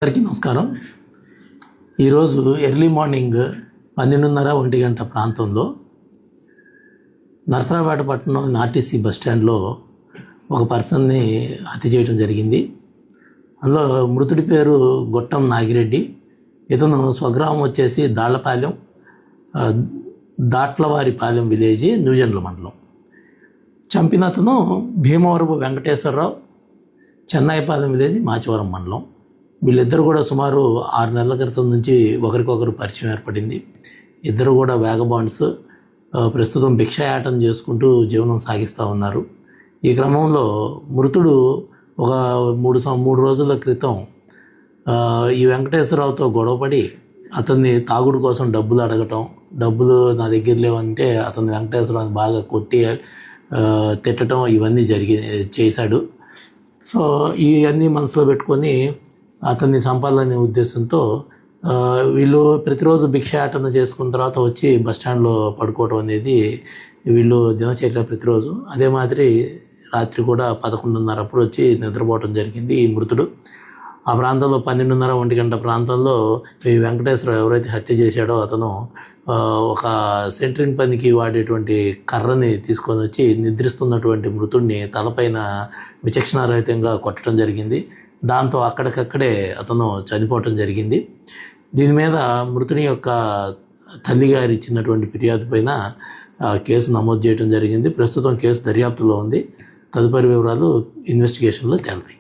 అందరికీ నమస్కారం. ఈరోజు ఎర్లీ మార్నింగ్ 12:30-1 గంట ప్రాంతంలో నరసరావుపేట పట్టణం ఆర్టీసీ బస్ స్టాండ్లో ఒక పర్సన్ని హత్య చేయడం జరిగింది. అందులో మృతుడి పేరు గొట్టం నాగిరెడ్డి. ఇతను స్వగ్రామం వచ్చేసి దాళ్లపాలెం, దాట్లవారిపాలెం విలేజ్, న్యూజెండ్ల మండలం. చంపిన అతను భీమవరపు వెంకటేశ్వరరావు, చెన్నాయిపాలెం విలేజ్, మాచవరం మండలం. వీళ్ళిద్దరు కూడా సుమారు 6 నెలల క్రితం నుంచి ఒకరికొకరు పరిచయం ఏర్పడింది. ఇద్దరు కూడా వ్యాగబాండ్స్. ప్రస్తుతం భిక్షాయాటన చేసుకుంటూ జీవనం సాగిస్తూ ఉన్నారు. ఈ క్రమంలో మృతుడు ఒక 3 రోజుల క్రితం ఈ వెంకటేశ్వరరావుతో గొడవపడి అతన్ని తాగుడు కోసం డబ్బులు అడగటం, డబ్బులు నా దగ్గర లేవంటే అతను వెంకటేశ్వరరావుని బాగా కొట్టి తిట్టడం ఇవన్నీ చేశాడు. సో ఇవన్నీ మనసులో పెట్టుకొని అతన్ని చంపాలనే ఉద్దేశంతో వీళ్ళు ప్రతిరోజు భిక్షాటన చేసుకున్న తర్వాత వచ్చి బస్టాండ్లో పడుకోవడం అనేది వీళ్ళు దినచర్య ప్రతిరోజు. అదే మాదిరి రాత్రి కూడా 11:30 అప్పుడు వచ్చి నిద్రపోవడం జరిగింది ఈ మృతుడు. ఆ ప్రాంతంలో 12:30-1 గంట ప్రాంతంలో ఈ వెంకటేశ్వరరావు ఎవరైతే హత్య చేశాడో అతను ఒక సెంట్రింగ్ పనికి వాడేటువంటి కర్రని తీసుకొని వచ్చి నిద్రిస్తున్నటువంటి మృతుడిని తలపైన విచక్షణారహితంగా కొట్టడం జరిగింది. దాంతో అక్కడికక్కడే అతను చనిపోవటం జరిగింది. దీని మీద మృతుని యొక్క తల్లిగారు ఇచ్చినటువంటి ఫిర్యాదు పైన కేసు నమోదు చేయడం జరిగింది. ప్రస్తుతం కేసు దర్యాప్తులో ఉంది. తదుపరి వివరాలు ఇన్వెస్టిగేషన్లో తేలుతాయి.